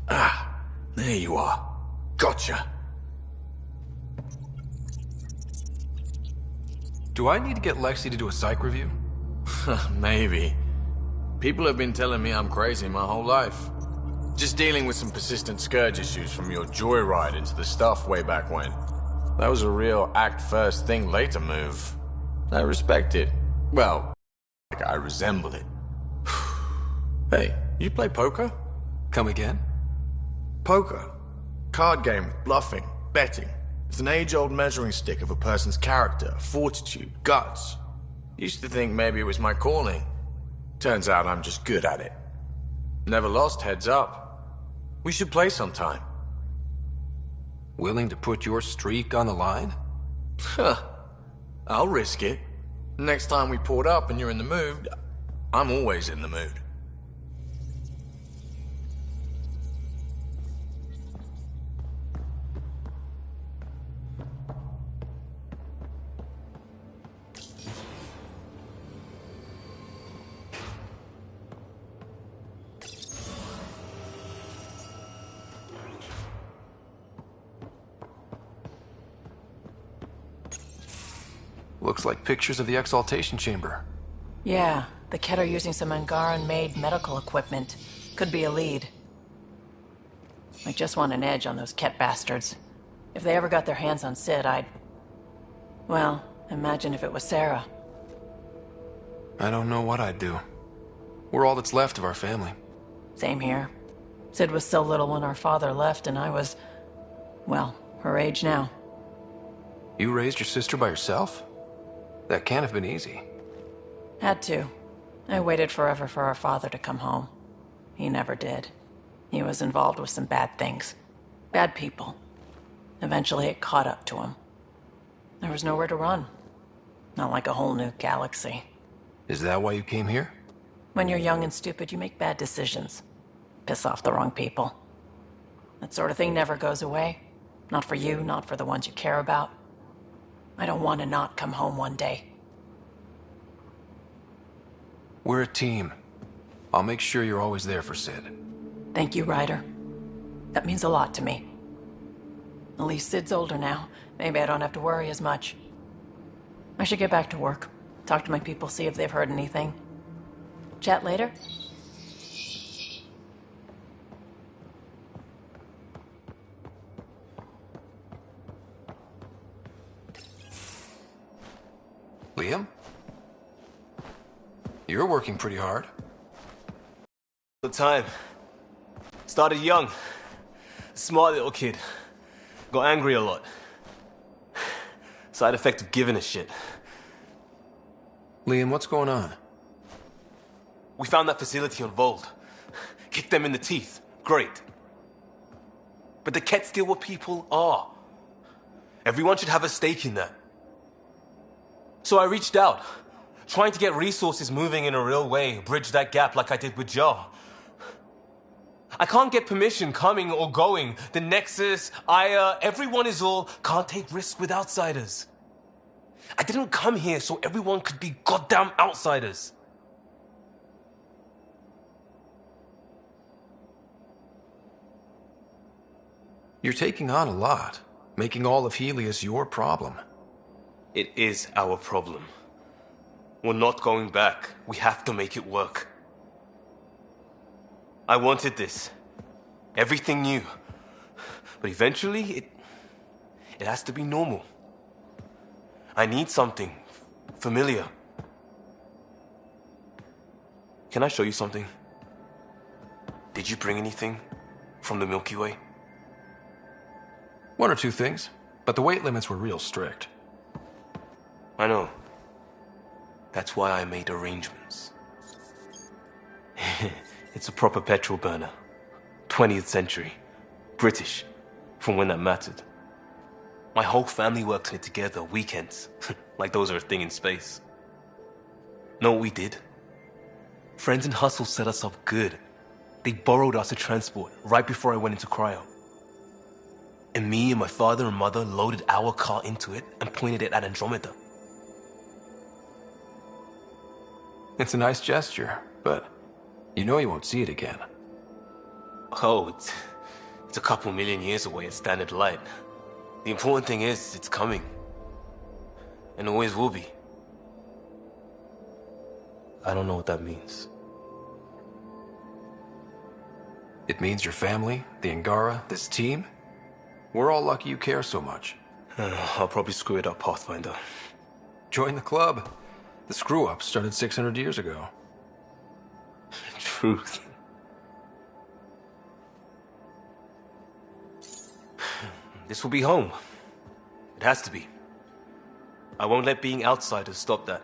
Ah, there you are. Gotcha. Do I need to get Lexi to do a psych review? Maybe. People have been telling me I'm crazy my whole life. Just dealing with some persistent scourge issues from your joyride into the stuff way back when. That was a real act first, think later move. I respect it. Well, like I resemble it. Hey, you play poker? Come again? Poker. Card game with bluffing, betting. It's an age-old measuring stick of a person's character, fortitude, guts. Used to think maybe it was my calling. Turns out I'm just good at it. Never lost heads up. We should play sometime. Willing to put your streak on the line? Huh. I'll risk it. Next time we port up and you're in the mood, I'm always in the mood. Looks like pictures of the exaltation chamber. Yeah, the Ket are using some Angaran-made medical equipment. Could be a lead. I just want an edge on those Ket bastards. If they ever got their hands on Sid, well, imagine if it was Sarah. I don't know what I'd do. We're all that's left of our family. Same here. Sid was so little when our father left, and I was, well, her age now. You raised your sister by yourself? That can't have been easy. Had to. I waited forever for our father to come home. He never did. He was involved with some bad things. Bad people. Eventually it caught up to him. There was nowhere to run. Not like a whole new galaxy. Is that why you came here? When you're young and stupid, you make bad decisions. Piss off the wrong people. That sort of thing never goes away. Not for you, not for the ones you care about. I don't want to not come home one day. We're a team. I'll make sure you're always there for Sid. Thank you, Ryder. That means a lot to me. At least Sid's older now. Maybe I don't have to worry as much. I should get back to work. Talk to my people, see if they've heard anything. Chat later? Liam? You're working pretty hard. The time. Started young. Smart little kid. Got angry a lot. Side effect of giving a shit. Liam, what's going on? We found that facility on Vold. Kicked them in the teeth. Great. But the Ket steal what people are. Everyone should have a stake in that. So I reached out, trying to get resources moving in a real way, bridge that gap like I did with Joe. I can't get permission coming or going. The Nexus, Aya, everyone is all, can't take risks with outsiders. I didn't come here so everyone could be goddamn outsiders. You're taking on a lot, making all of Helios your problem. It is our problem. We're not going back. We have to make it work. I wanted this. Everything new. But eventually, it has to be normal. I need something familiar. Can I show you something? Did you bring anything from the Milky Way? One or two things, but the weight limits were real strict. I know. That's why I made arrangements. It's a proper petrol burner. 20th century. British. From when that mattered. My whole family worked on it together, weekends. Like those are a thing in space. Know what we did? Friends in Hustle set us up good. They borrowed us a transport right before I went into cryo. And me and my father and mother loaded our car into it and pointed it at Andromeda. It's a nice gesture, but you know you won't see it again. Oh, It's a couple million years away at standard light. The important thing is, it's coming. And always will be. I don't know what that means. It means your family, the Angara, this team. We're all lucky you care so much. I'll probably screw it up, Pathfinder. Join the club. The screw-up started 600 years ago. Truth. This will be home. It has to be. I won't let being outsiders stop that.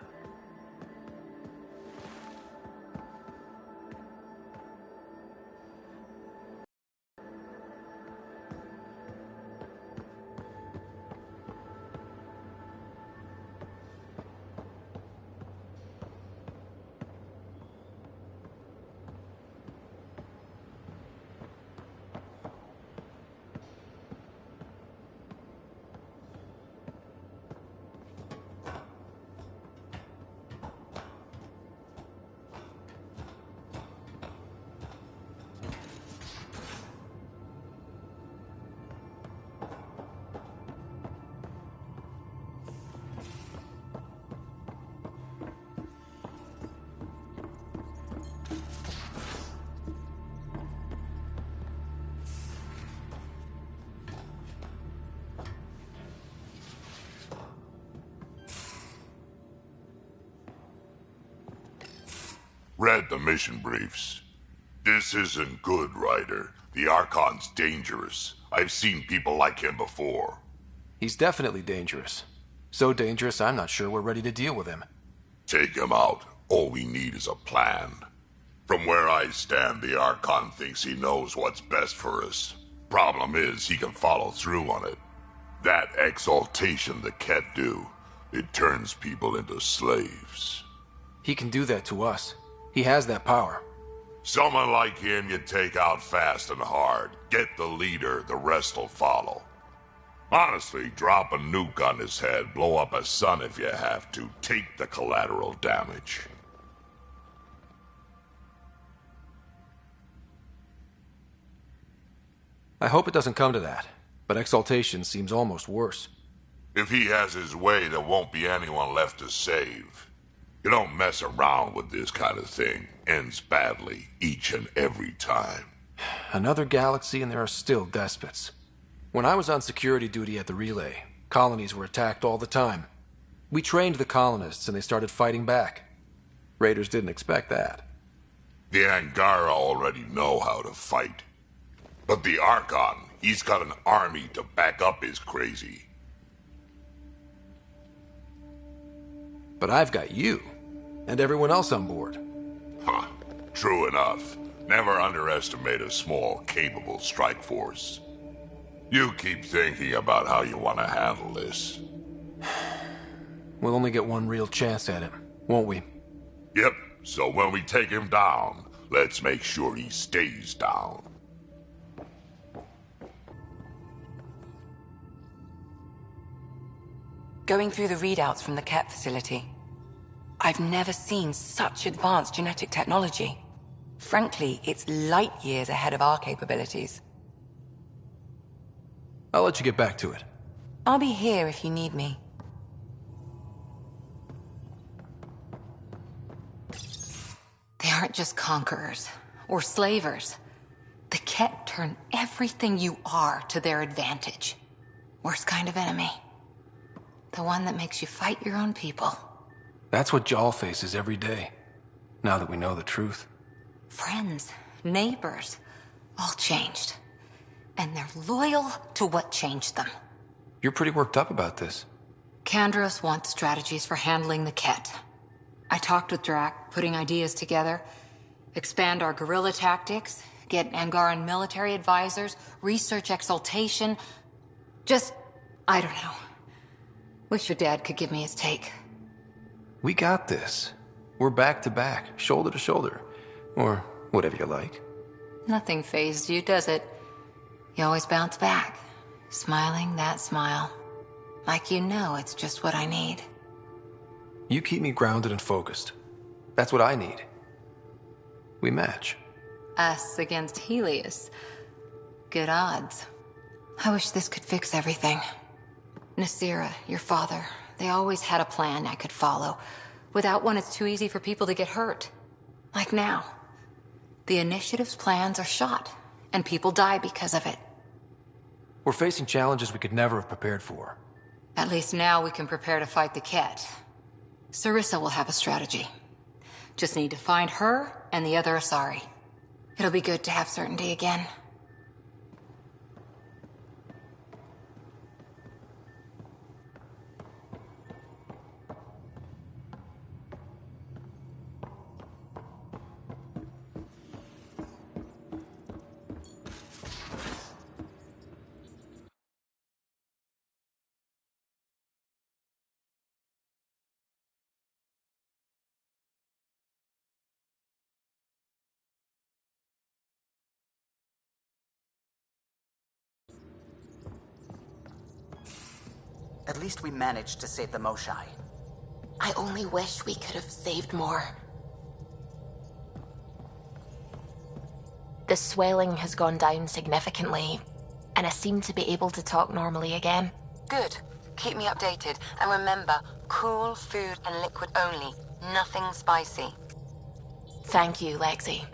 Read the mission briefs. This isn't good, Ryder. The Archon's dangerous. I've seen people like him before. He's definitely dangerous. So dangerous, I'm not sure we're ready to deal with him. Take him out. All we need is a plan. From where I stand, the Archon thinks he knows what's best for us. Problem is, he can follow through on it. That exaltation the Ket do, it turns people into slaves. He can do that to us. He has that power. Someone like him you take out fast and hard. Get the leader, the rest will follow. Honestly, drop a nuke on his head, blow up a sun if you have to. Take the collateral damage. I hope it doesn't come to that, but exaltation seems almost worse. If he has his way, there won't be anyone left to save. You don't mess around with this kind of thing. Ends badly, each and every time. Another galaxy and there are still despots. When I was on security duty at the relay, colonies were attacked all the time. We trained the colonists and they started fighting back. Raiders didn't expect that. The Angara already know how to fight. But the Archon, he's got an army to back up his crazy. But I've got you, and everyone else on board. Huh. True enough. Never underestimate a small, capable strike force. You keep thinking about how you want to handle this. We'll only get one real chance at it, won't we? Yep, so when we take him down, let's make sure he stays down. Going through the readouts from the Ket facility, I've never seen such advanced genetic technology. Frankly, it's light years ahead of our capabilities. I'll let you get back to it. I'll be here if you need me. They aren't just conquerors or slavers. The Ket turn everything you are to their advantage. Worst kind of enemy. The one that makes you fight your own people. That's what Jal faces every day, now that we know the truth. Friends, neighbors, all changed. And they're loyal to what changed them. You're pretty worked up about this. Kandros wants strategies for handling the Ket. I talked with Drac, putting ideas together. Expand our guerrilla tactics, get Angaran military advisors, research exaltation. I don't know. Wish your dad could give me his take. We got this. We're back to back, shoulder to shoulder. Or whatever you like. Nothing fazed you, does it? You always bounce back, smiling that smile. Like you know it's just what I need. You keep me grounded and focused. That's what I need. We match. Us against Helios. Good odds. I wish this could fix everything. Nasira, your father, they always had a plan I could follow. Without one, it's too easy for people to get hurt. Like now. The Initiative's plans are shot, and people die because of it. We're facing challenges we could never have prepared for. At least now we can prepare to fight the Ket. Sarissa will have a strategy. Just need to find her and the other Asari. It'll be good to have certainty again. At least we managed to save the Moshai. I only wish we could have saved more. The swelling has gone down significantly, and I seem to be able to talk normally again. Good. Keep me updated. And remember, cool food and liquid only. Nothing spicy. Thank you, Lexi.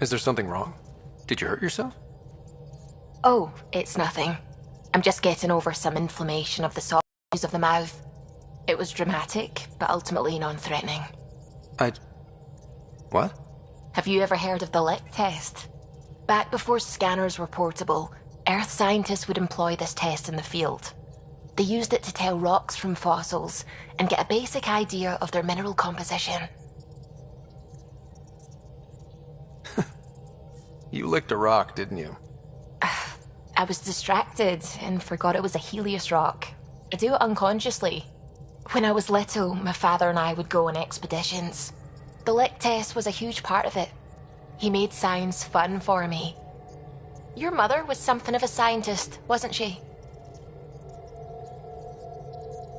Is there something wrong? Did you hurt yourself? Oh, it's nothing. I'm just getting over some inflammation of the soft of the mouth. It was dramatic, but ultimately non-threatening. What? Have you ever heard of the lick test? Back before scanners were portable, Earth scientists would employ this test in the field. They used it to tell rocks from fossils and get a basic idea of their mineral composition. You licked a rock, didn't you? I was distracted and forgot it was a Helios rock. I do it unconsciously. When I was little, my father and I would go on expeditions. The lick test was a huge part of it. He made science fun for me. Your mother was something of a scientist, wasn't she?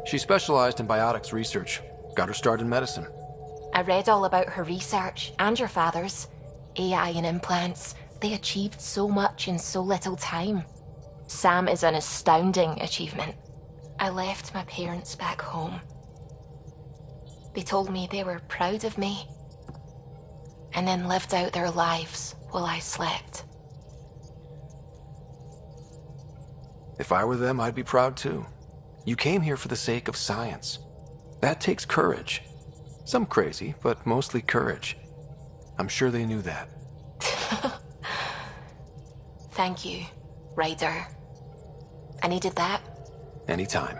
She specialized in biotics research. Got her start in medicine. I read all about her research, and your father's. AI and implants. They achieved so much in so little time. Sam is an astounding achievement. I left my parents back home. They told me they were proud of me, and then lived out their lives while I slept. If I were them, I'd be proud too. You came here for the sake of science. That takes courage. Some crazy, but mostly courage. I'm sure they knew that. Thank you, Ryder. I needed that. Anytime.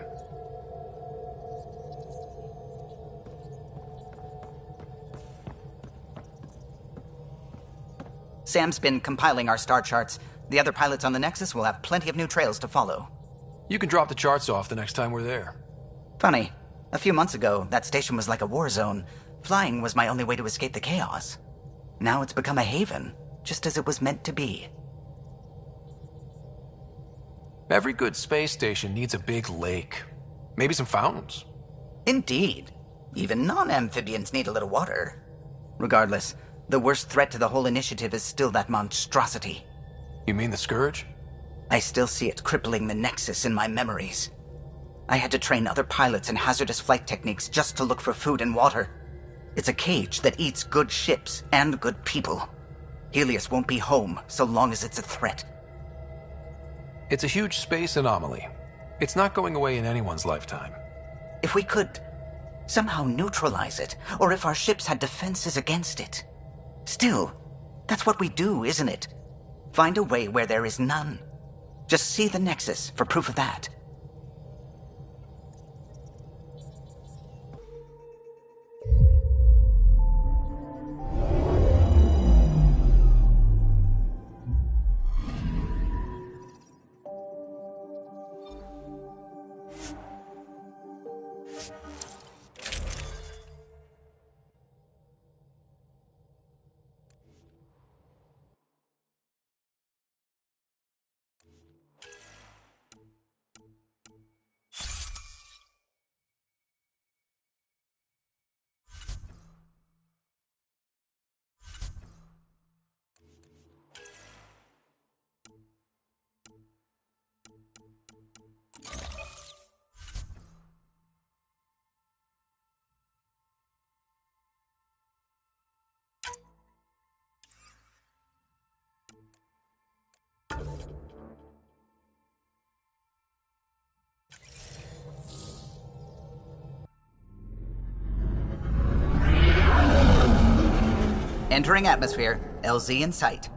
Sam's been compiling our star charts. The other pilots on the Nexus will have plenty of new trails to follow. You can drop the charts off the next time we're there. Funny. A few months ago, that station was like a war zone. Flying was my only way to escape the chaos. Now it's become a haven, just as it was meant to be. Every good space station needs a big lake. Maybe some fountains. Indeed. Even non-amphibians need a little water. Regardless, the worst threat to the whole initiative is still that monstrosity. You mean the Scourge? I still see it crippling the Nexus in my memories. I had to train other pilots in hazardous flight techniques just to look for food and water. It's a cage that eats good ships and good people. Helios won't be home so long as it's a threat. It's a huge space anomaly. It's not going away in anyone's lifetime. If we could somehow neutralize it, or if our ships had defenses against it. Still, that's what we do, isn't it? Find a way where there is none. Just see the Nexus for proof of that. Entering atmosphere. LZ in sight.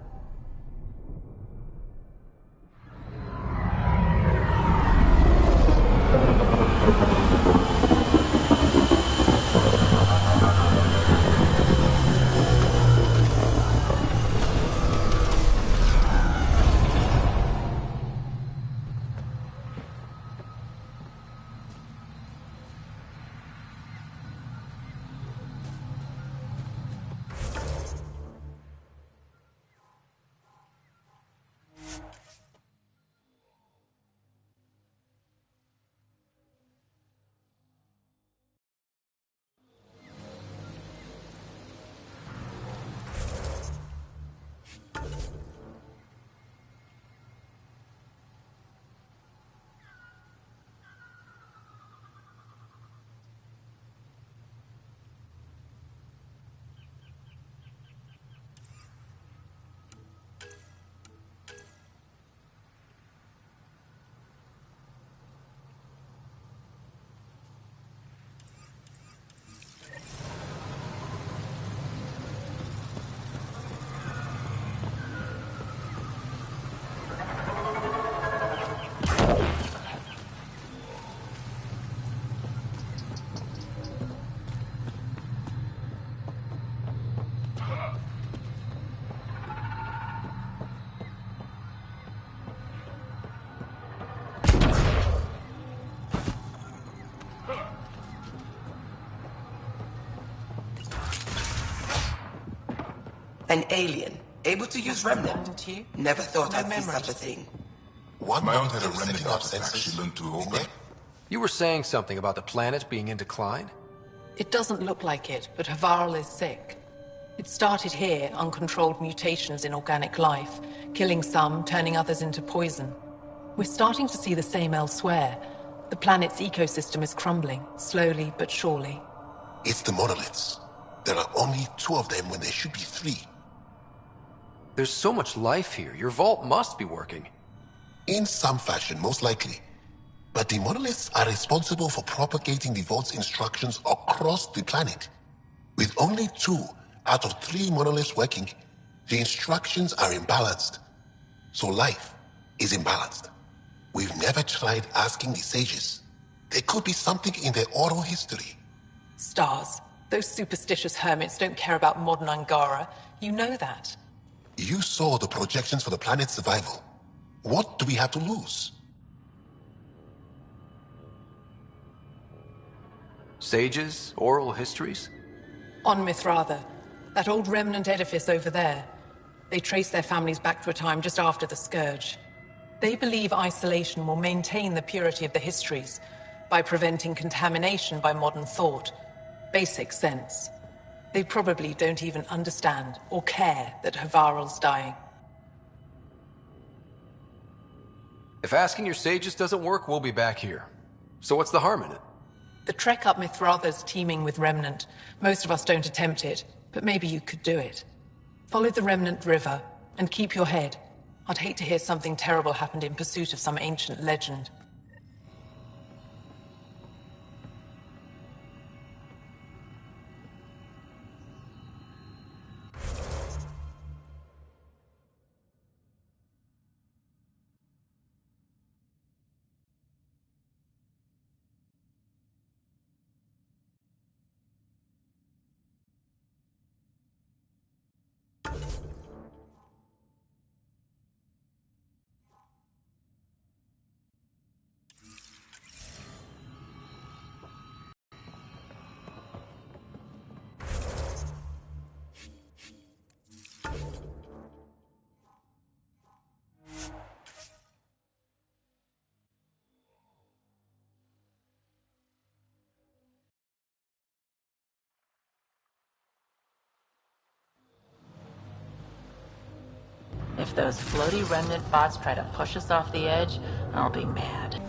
An alien, able to use remnant. Never thought I'd see such a thing. One mount had a remnant artifact she learned to open. You were saying something about the planet being in decline? It doesn't look like it, but Harvarl is sick. It started here, uncontrolled mutations in organic life, killing some, turning others into poison. We're starting to see the same elsewhere. The planet's ecosystem is crumbling, slowly but surely. It's the monoliths. There are only 2 of them when there should be 3. There's so much life here. Your vault must be working. In some fashion, most likely. But the monoliths are responsible for propagating the vault's instructions across the planet. With only 2 out of 3 monoliths working, the instructions are imbalanced. So life is imbalanced. We've never tried asking the sages. There could be something in their oral history. Stars. Those superstitious hermits don't care about modern Angara. You know that. You saw the projections for the planet's survival. What do we have to lose? Sages? Oral histories? On Mithratha, that old remnant edifice over there. They trace their families back to a time just after the Scourge. They believe isolation will maintain the purity of the histories by preventing contamination by modern thought. Basic sense. They probably don't even understand or care that Harvarl's dying. If asking your sages doesn't work, we'll be back here. So what's the harm in it? The trek up Mithratha's teeming with remnant. Most of us don't attempt it, but maybe you could do it. Follow the remnant river, and keep your head. I'd hate to hear something terrible happened in pursuit of some ancient legend. If those floaty remnant bots try to push us off the edge, I'll be mad.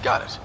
Got it.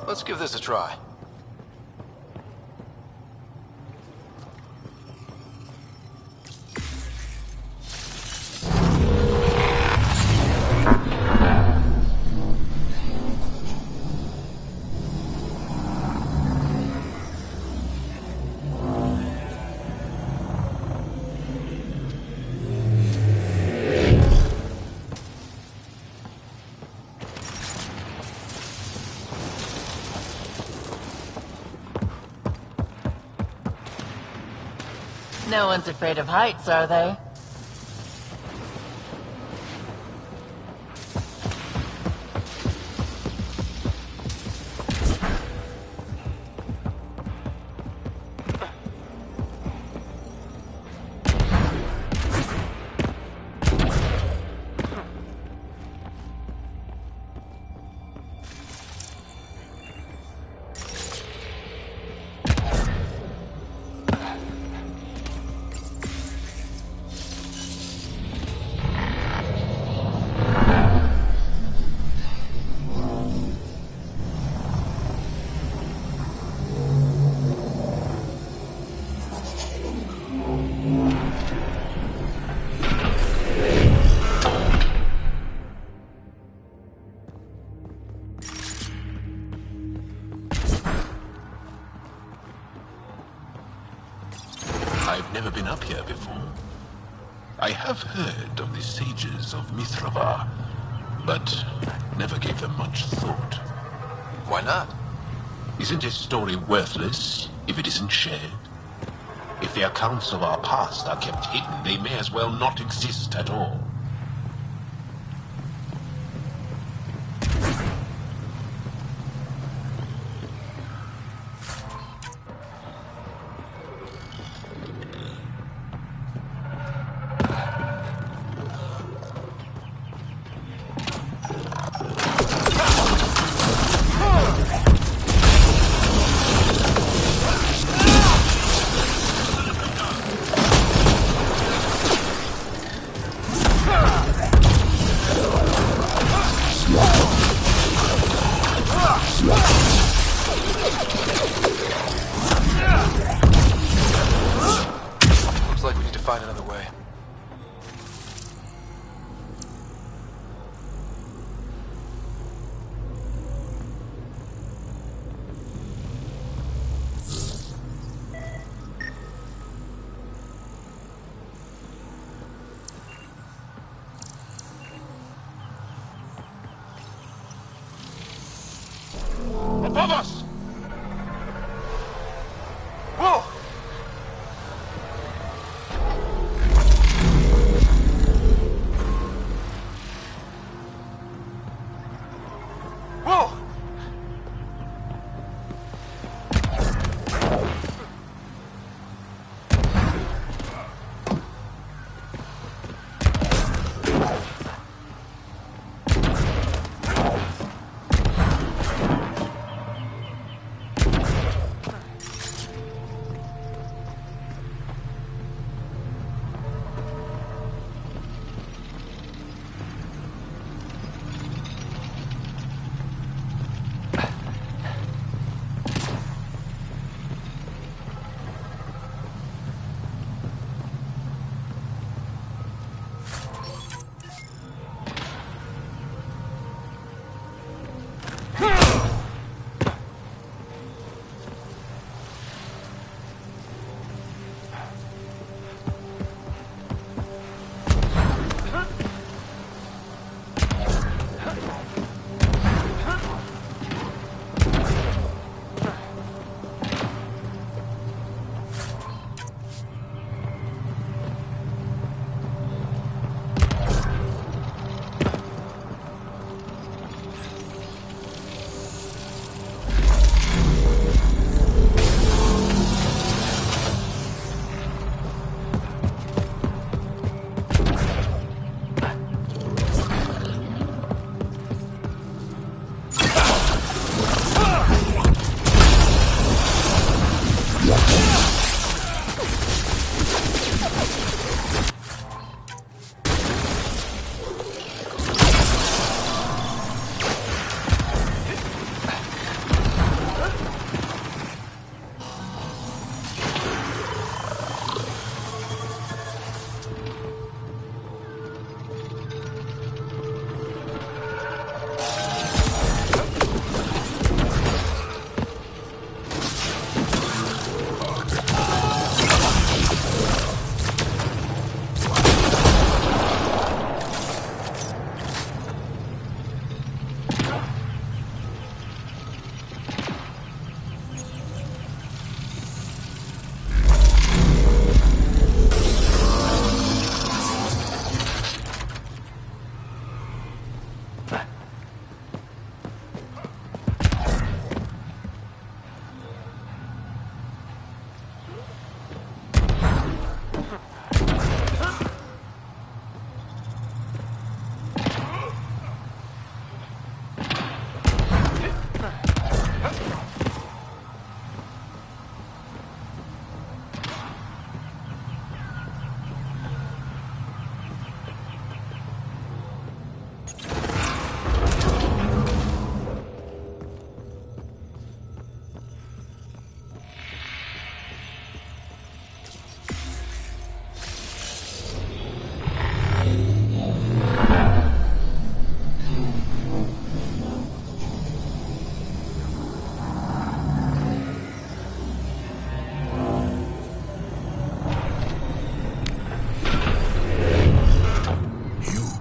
Let's give this a try. No one's afraid of heights, are they? I've never been up here before. I have heard of the sages of Mithravar, but never gave them much thought. Why not? Isn't a story worthless if it isn't shared? If the accounts of our past are kept hidden, they may as well not exist at all. Looks like we need to find another way. Above us! Whoa! Whoa!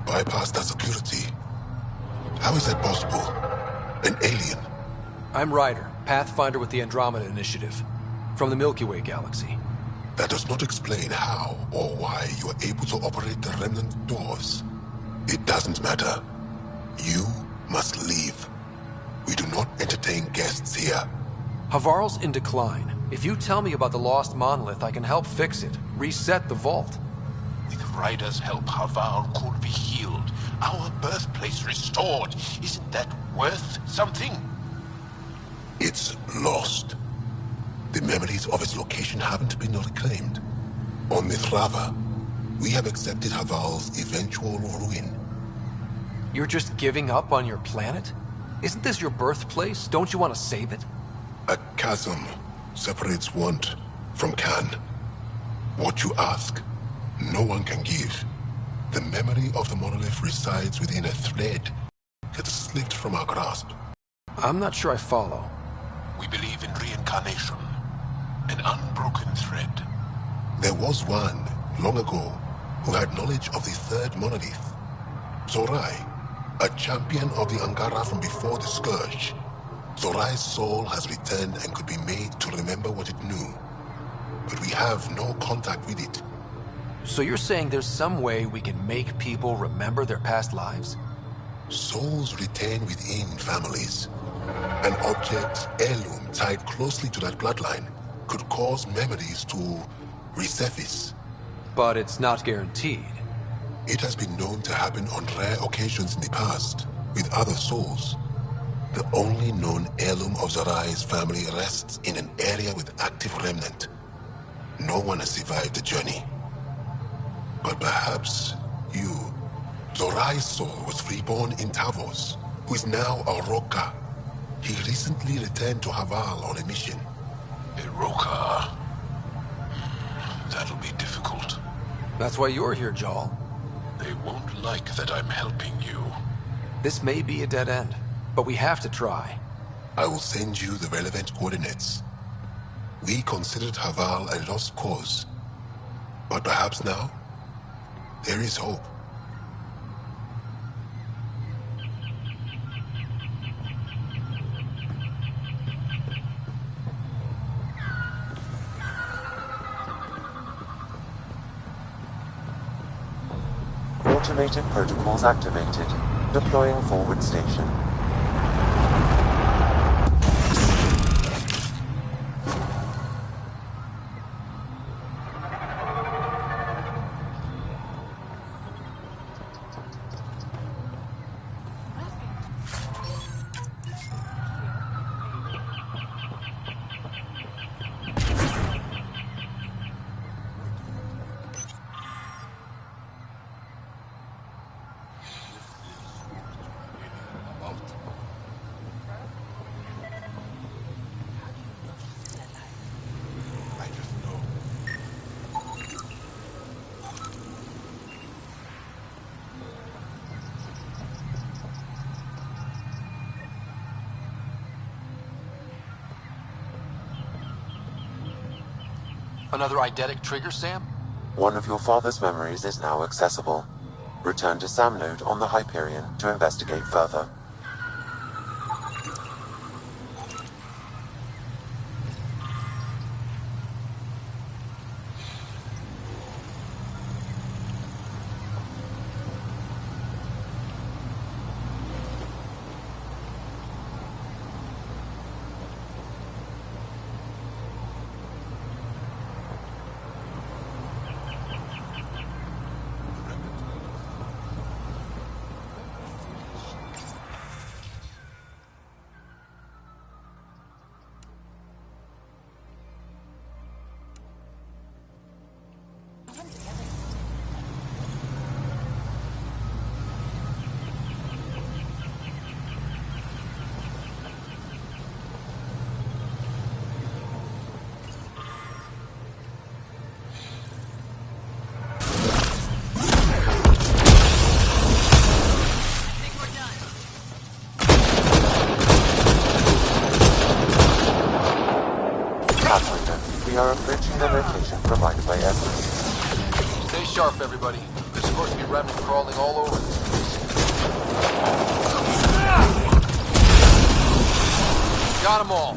Bypass that security. How is that possible? An alien? I'm Ryder, Pathfinder with the Andromeda Initiative, from the Milky Way galaxy. That does not explain how or why you are able to operate the remnant doors. It doesn't matter. You must leave. We do not entertain guests here. Harvarl's in decline. If you tell me about the lost monolith, I can help fix it, reset the vault. With Ryder's help, Harvarl could be healed. Our birthplace restored. Isn't that worth something? It's lost. The memories of its location haven't been reclaimed. On Mithrava, we have accepted Harvarl's eventual ruin. You're just giving up on your planet? Isn't this your birthplace? Don't you want to save it? A chasm separates want from can. What you ask, no one can give. The memory of the monolith resides within a thread that slipped from our grasp. I'm not sure I follow. We believe in reincarnation. An unbroken thread. There was one, long ago, who had knowledge of the third monolith. Zorai, a champion of the Angara from before the Scourge. Zorai's soul has returned and could be made to remember what it knew. But we have no contact with it. So you're saying there's some way we can make people remember their past lives? Souls retain within families. An object, heirloom, tied closely to that bloodline could cause memories to resurface. But it's not guaranteed. It has been known to happen on rare occasions in the past, with other souls. The only known heirloom of Zorai's family rests in an area with active remnant. No one has survived the journey. But perhaps you. Zorai's soul was reborn in Tavos, who is now a Roka. He recently returned to Harvarl on a mission. A Roka. That'll be difficult. That's why you're here, Jarl. They won't like that I'm helping you. This may be a dead end, but we have to try. I will send you the relevant coordinates. We considered Harvarl a lost cause. But perhaps now, there is hope. Automated protocols activated. Deploying forward station. Another eidetic trigger, Sam? One of your father's memories is now accessible. Return to Sam Node on the Hyperion to investigate further. are approaching the location provided by Edwards. Stay sharp, everybody. There's supposed to be remnant crawling all over this place. Got them all.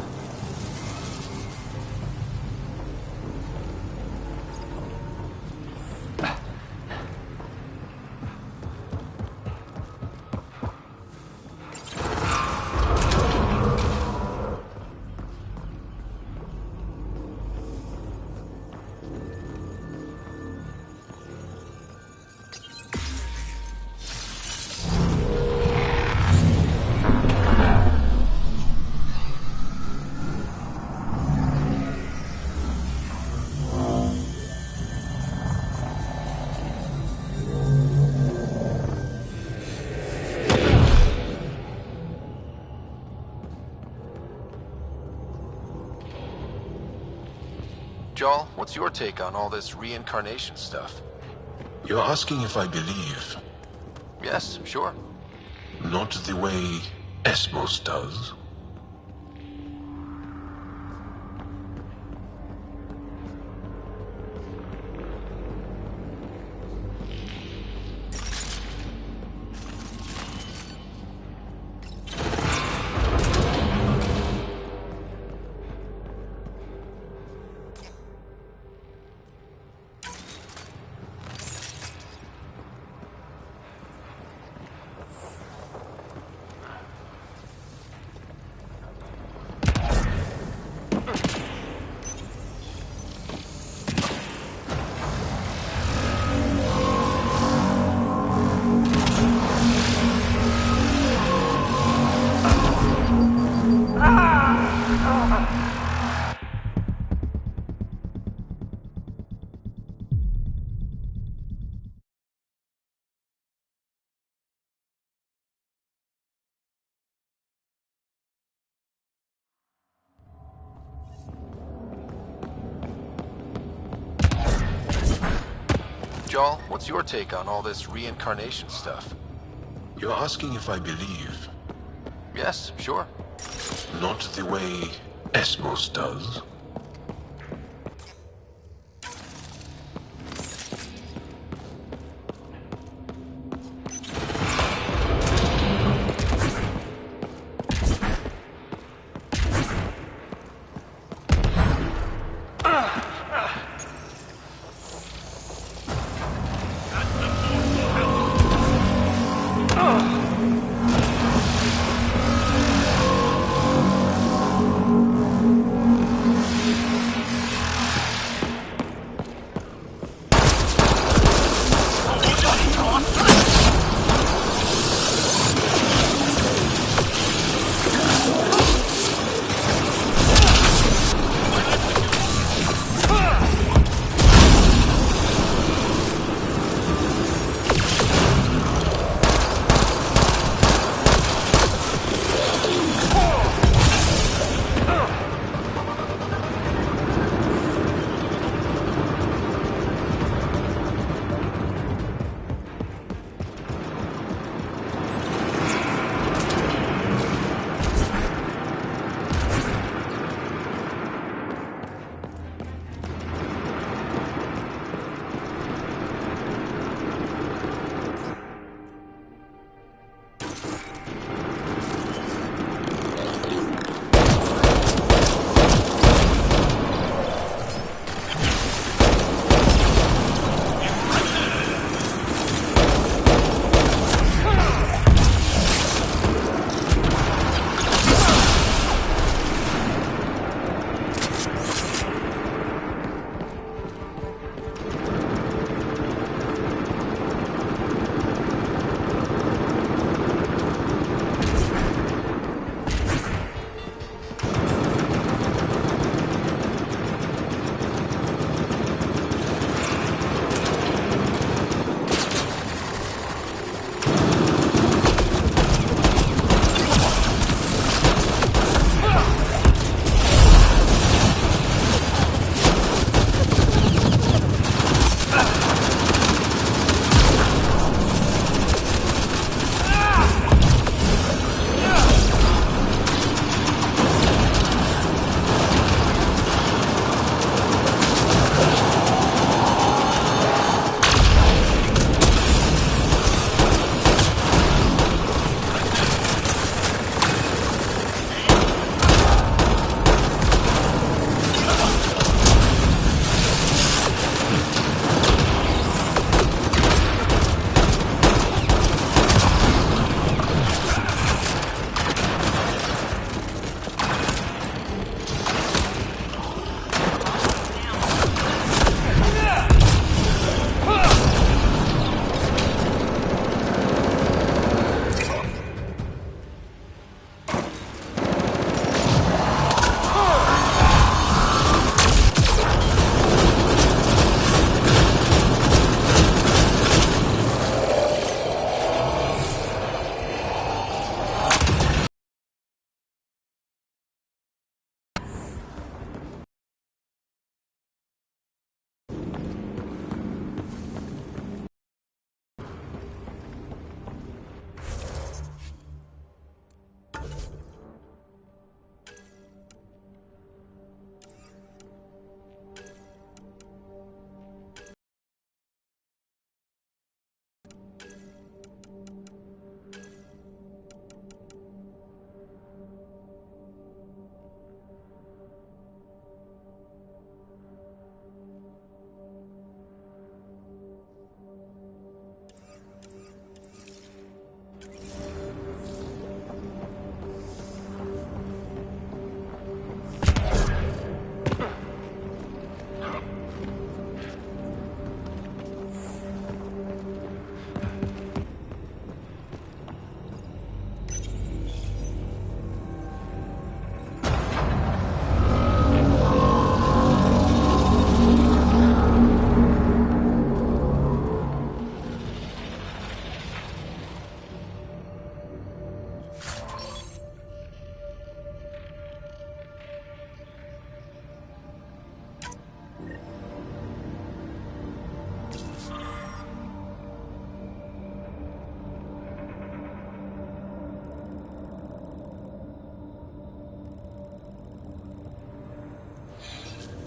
Joel, what's your take on all this reincarnation stuff? You're asking if I believe. Yes, sure. Not the way Esmos does. Joel, what's your take on all this reincarnation stuff? You're asking if I believe. Yes, sure. Not the way Esmos does.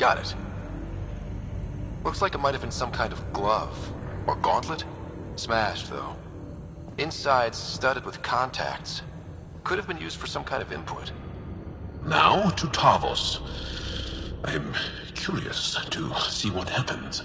Got it. Looks like it might have been some kind of glove. Or gauntlet? Smashed, though. Inside's studded with contacts. Could have been used for some kind of input. Now to Tarvos. I'm curious to see what happens.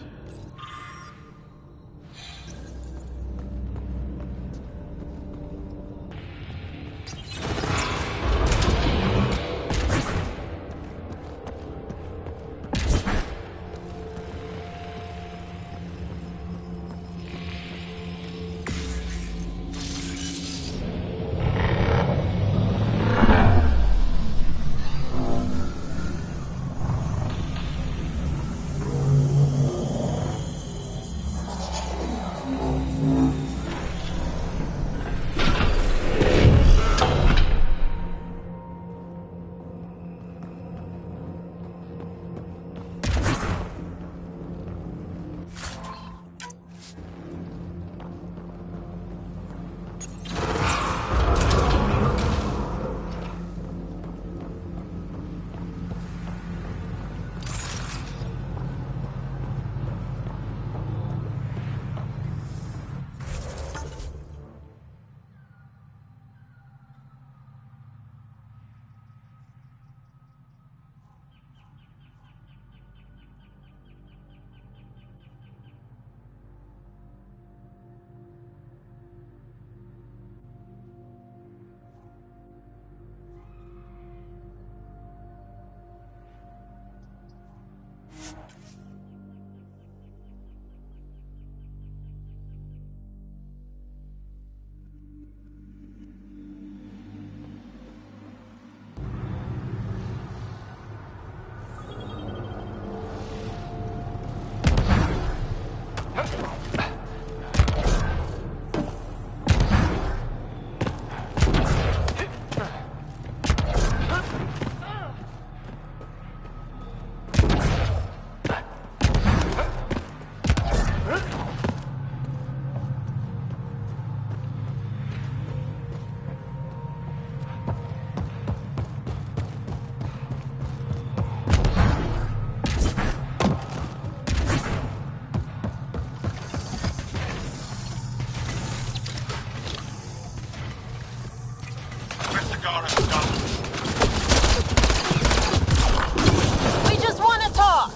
We just want to talk.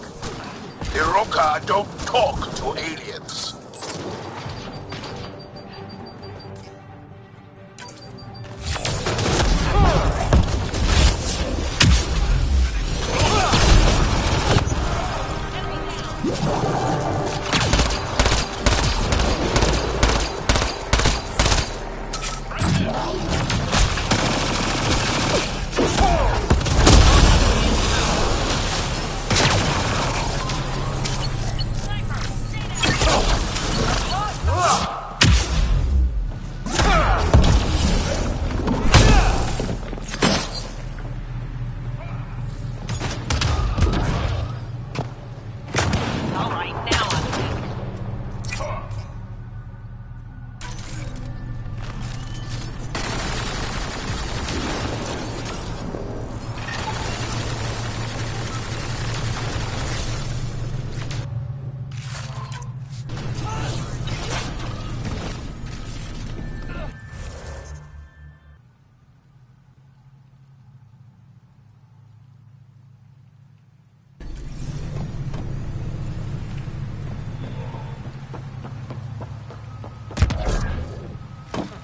Iroka don't talk to aliens.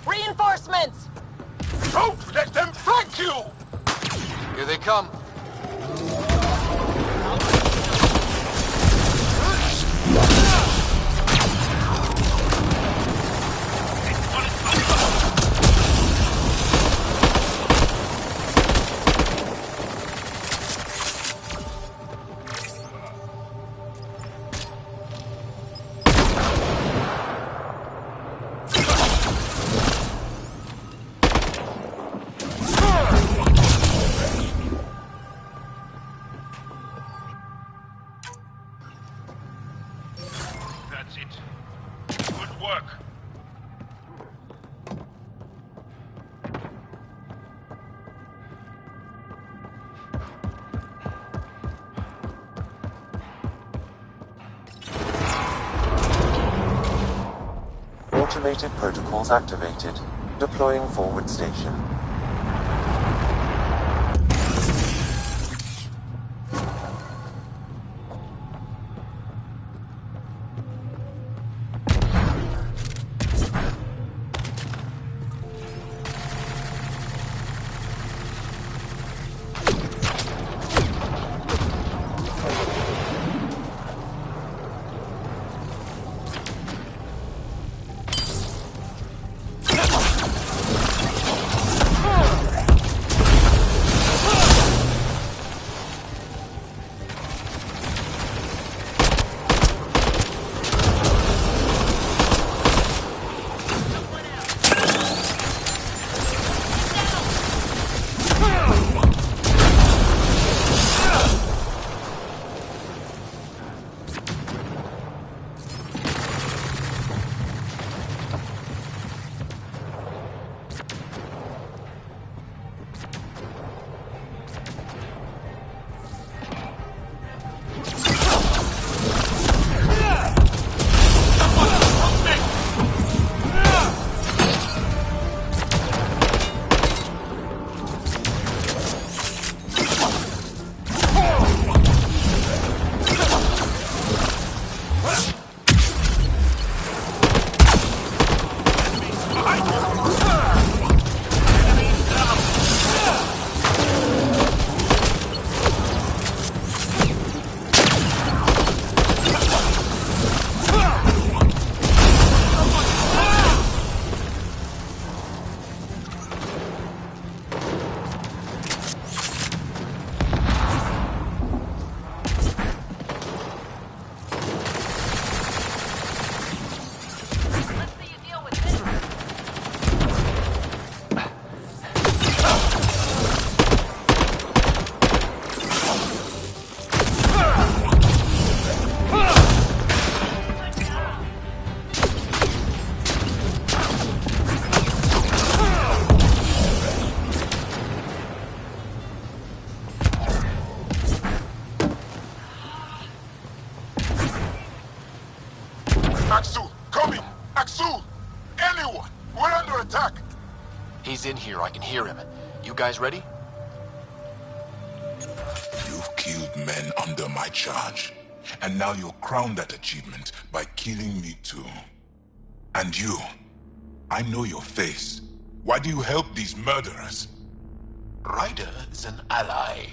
Reinforcements! Don't let them flank you! Here they come. Automated protocols activated. Deploying forward station. Axel, coming! Axel! Anyone! We're under attack! He's in here, I can hear him. You guys ready? You've killed men under my charge. And now you'll crown that achievement by killing me too. And you, I know your face. Why do you help these murderers? Ryder is an ally.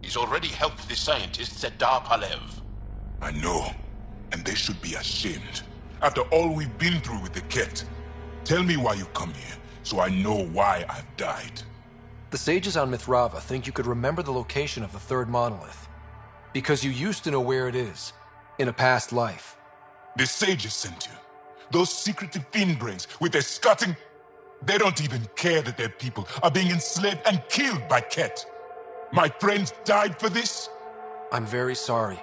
He's already helped the scientists at Dar Palev. I know. And they should be ashamed. After all we've been through with the Ket. Tell me why you come here, so I know why I've died. The sages on Mithrava think you could remember the location of the third monolith. Because you used to know where it is, in a past life. The sages sent you. Those secretive fiend brains with their scutting... They don't even care that their people are being enslaved and killed by Ket. My friends died for this? I'm very sorry.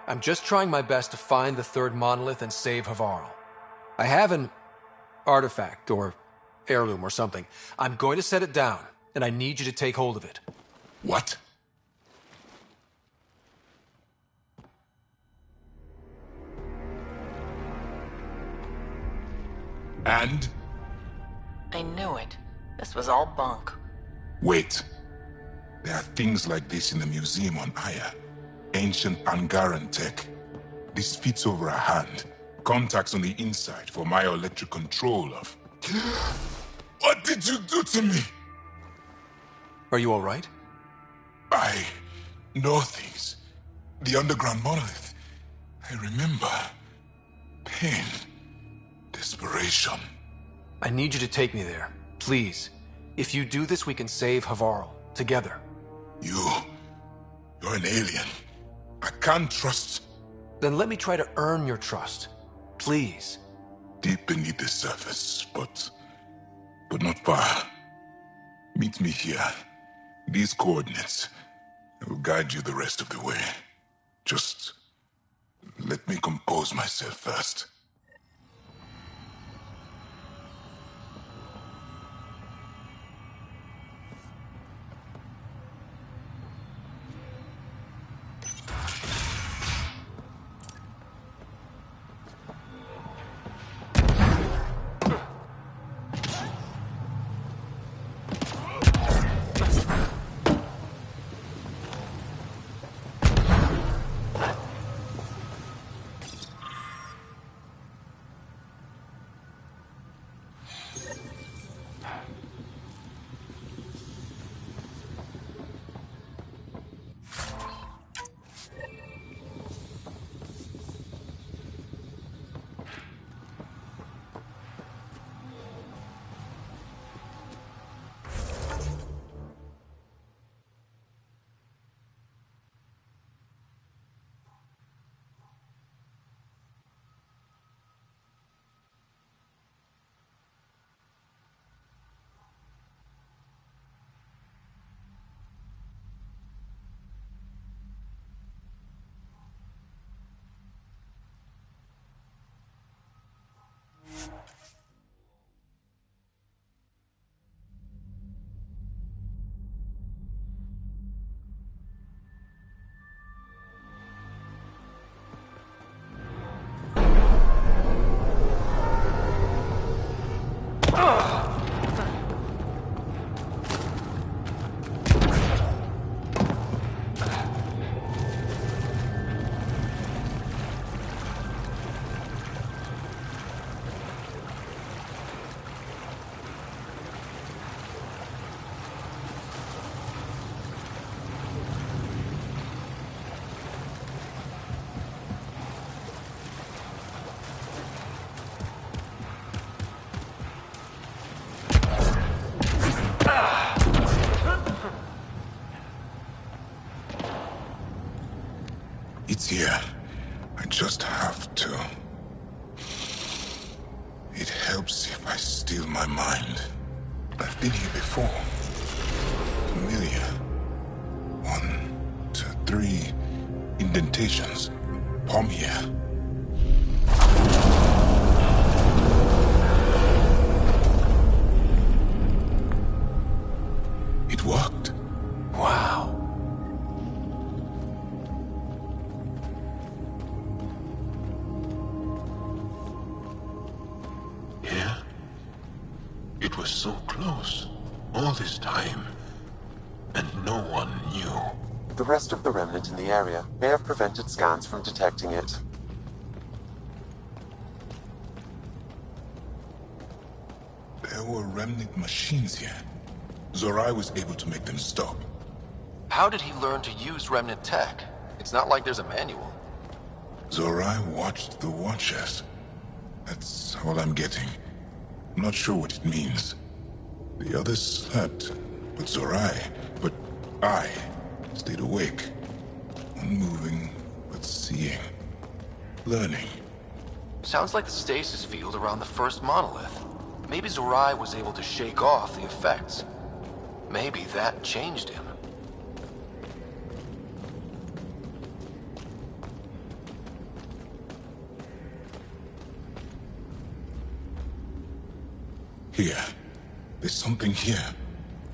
I'm just trying my best to find the third monolith and save Harvarl. I have an artifact or heirloom or something. I'm going to set it down, and I need you to take hold of it. What? And? I knew it. This was all bunk. Wait. There are things like this in the museum on Aya. Ancient Angaran tech. This fits over a hand. Contacts on the inside for myoelectric control of... What did you do to me? Are you all right? I know things. The underground monolith. I remember. Pain. Desperation. I need you to take me there. Please. If you do this, we can save Harvarl. Together. You're an alien. I can't trust... Then let me try to earn your trust. Please. Deep beneath the surface, but not far. Meet me here. These coordinates. I will guide you the rest of the way. Just let me compose myself first. It's here. I just have to. It helps if I steal my mind. I've been here before. Familiar. 1, 2, 3 indentations. Palm here. It worked. Wow. Yeah? It was so close. All this time. And no one knew. The rest of the remnant in the area may have prevented scans from detecting it. There were remnant machines here. Zorai was able to make them stop. How did he learn to use remnant tech? It's not like there's a manual. Zorai watched the Watchers. That's all I'm getting. I'm not sure what it means. The others slept, but I stayed awake. Unmoving, but seeing. Learning. Sounds like the stasis field around the first monolith. Maybe Zorai was able to shake off the effects. Maybe that changed him. Here. There's something here.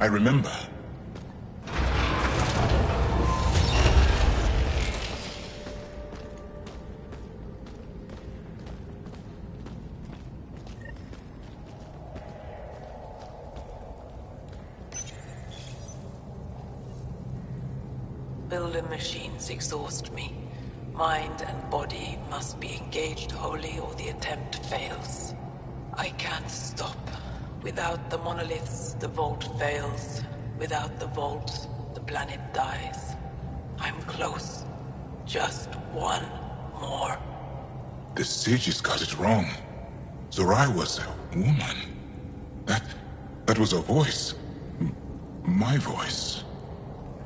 I remember. Builder machines exhaust me. Mind and body must be engaged wholly or the attempt fails. I can't stop. Without the monoliths, the vault fails. Without the vault, the planet dies. I'm close. Just one more. The sages got it wrong. Zorai was a woman. That was a voice. My voice.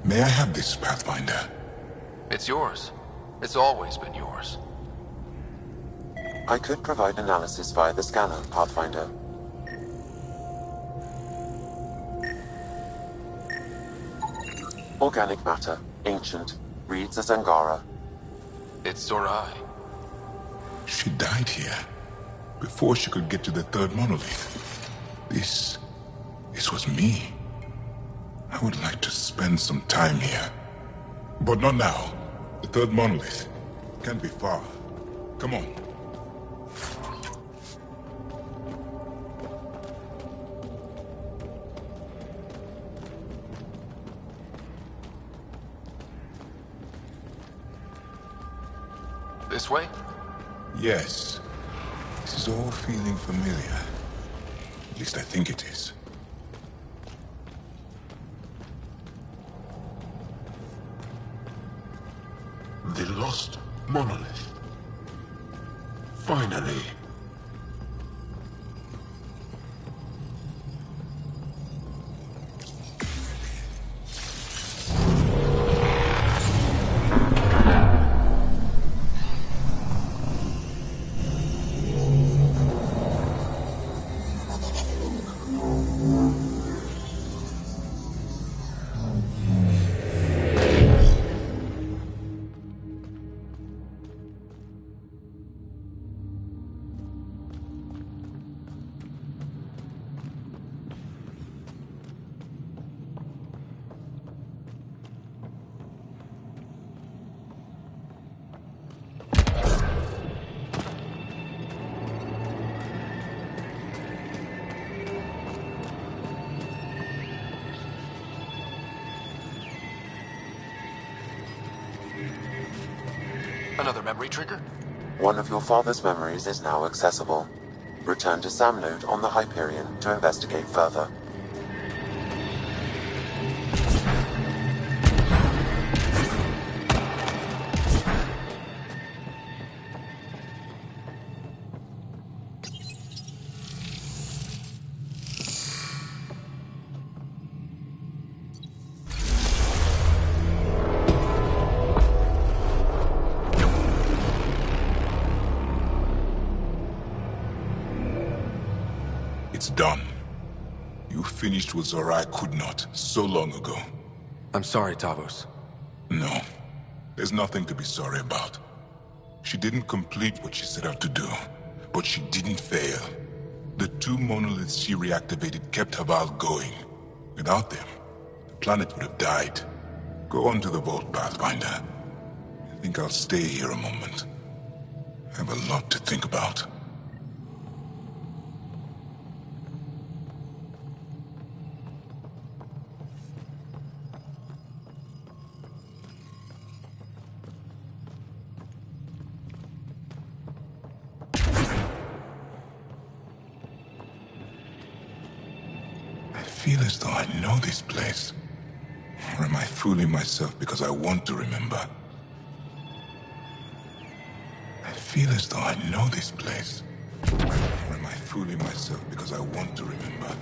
May I have this, Pathfinder? It's yours. It's always been yours. I could provide analysis via the scanner, Pathfinder. Organic matter, ancient, reads as Angara. It's Zorai. She died here, before she could get to the third monolith. This was me. I would like to spend some time here. But not now. The third monolith can't be far. Come on. This way? Yes. This is all feeling familiar. At least I think it is. lost monolith. Finally. Another memory trigger? One of your father's memories is now accessible. Return to Sam Node on the Hyperion to investigate further. It's done. You finished what Zorai could not so long ago. I'm sorry, Tavos. No. There's nothing to be sorry about. She didn't complete what she set out to do, but she didn't fail. The 2 monoliths she reactivated kept Harvarl going. Without them, the planet would have died. Go on to the vault, Pathfinder. I think I'll stay here a moment. I have a lot to think about. I feel as though I know this place. Or am I fooling myself because I want to remember? I feel as though I know this place. Or am I fooling myself because I want to remember?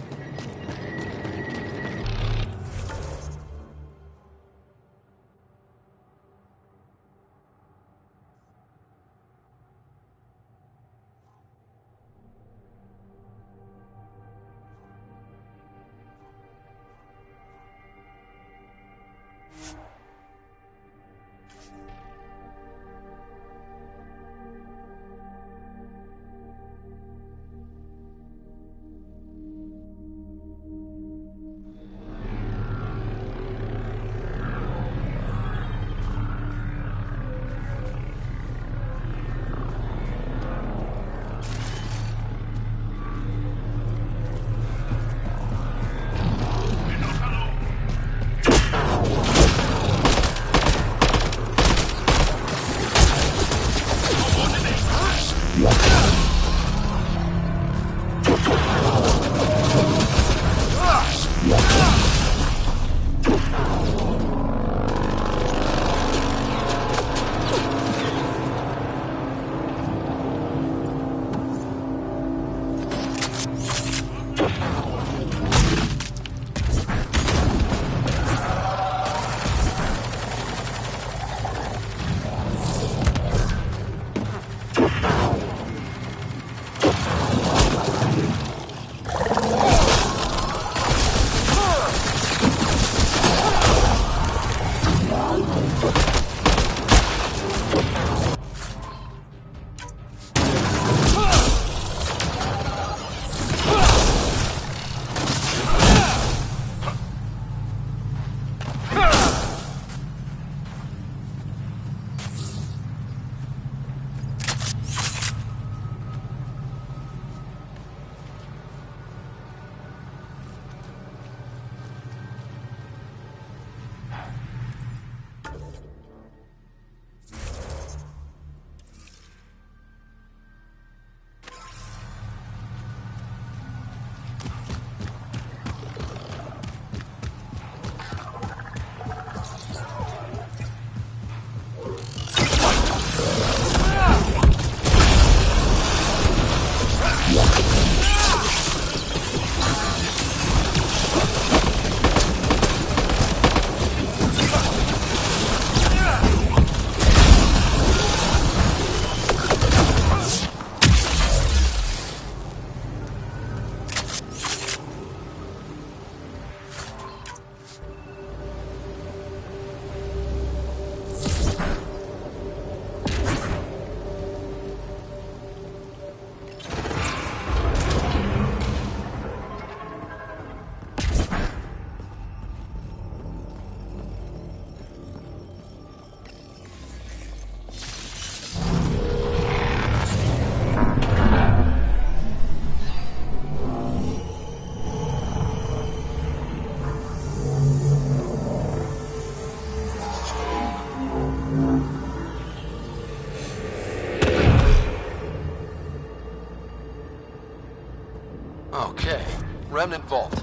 Remnant Vault.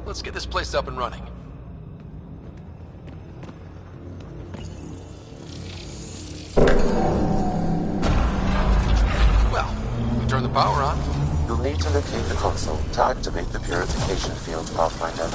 Let's get this place up and running. Well, we turn the power on. You'll need to locate the console to activate the purification field, Pathfinder.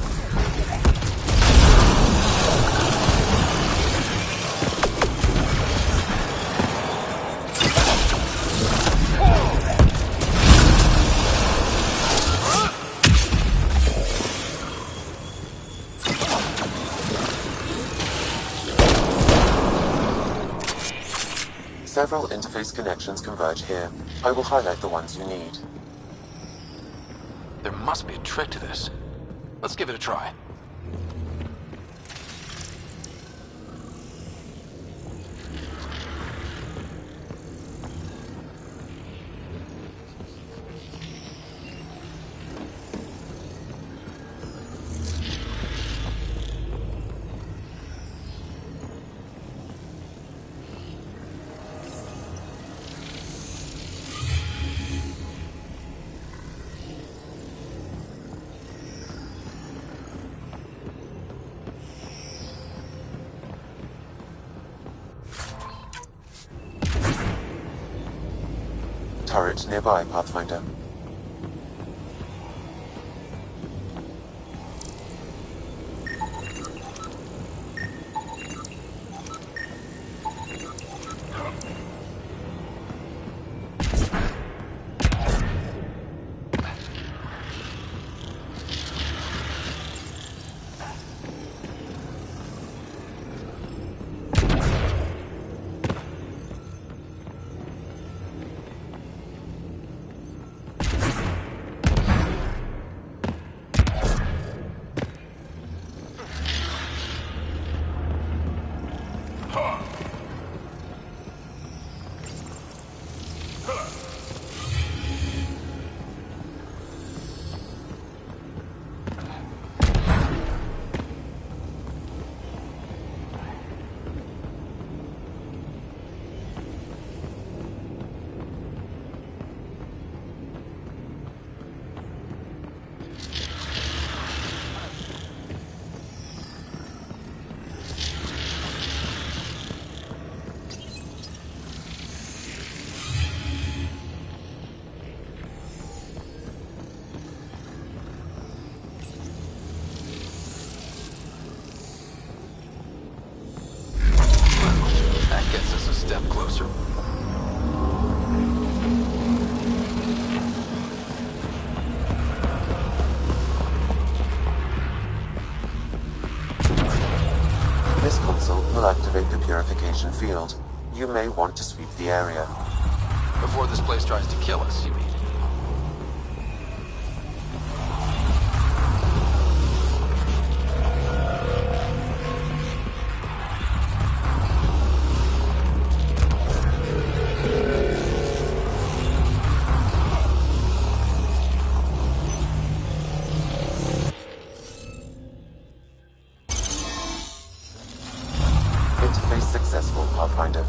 Several interface connections converge here. I will highlight the ones you need. There must be a trick to this. Let's give it a try. Turret nearby, Pathfinder. Gets us a step closer. This console will activate the purification field. You may want to sweep the area. Before this place tries to kill us, you mean? Interface successful, Pathfinder.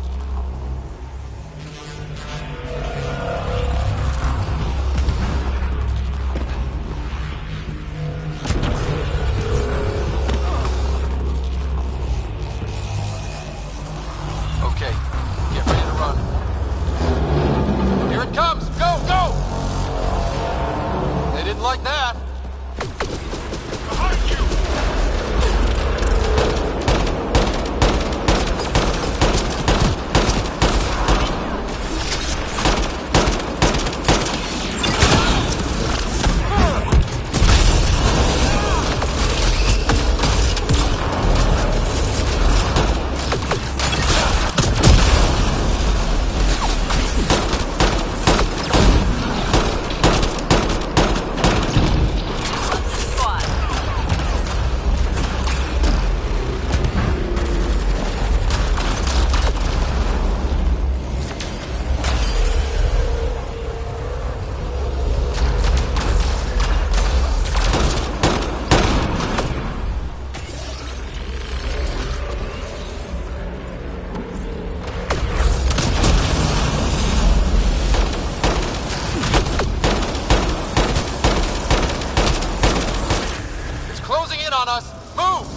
in on us! Move!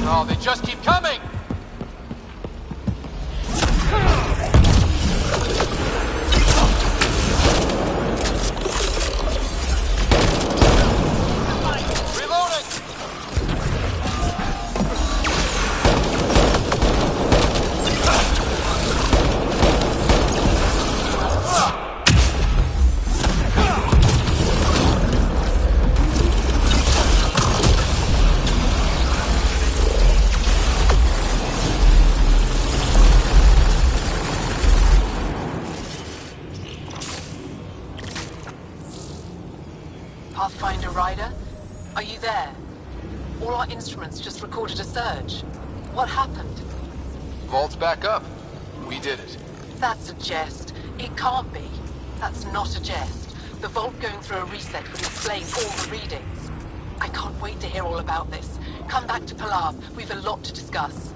Oh, they just keep coming! Pathfinder Ryder? Are you there? All our instruments just recorded a surge. What happened? Vault's back up. We did it. That's a jest. It can't be. That's not a jest. The vault going through a reset would explain all the readings. I can't wait to hear all about this. Come back to Palav. We've a lot to discuss.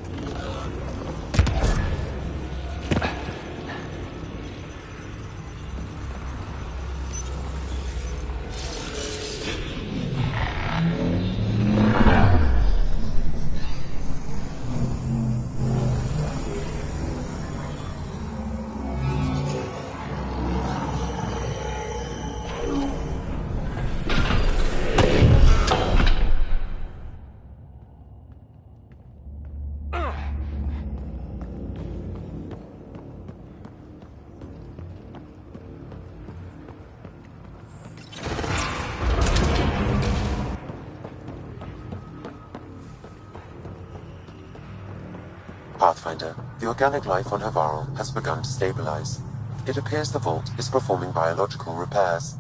Pathfinder, the organic life on Harvarl has begun to stabilize. It appears the vault is performing biological repairs.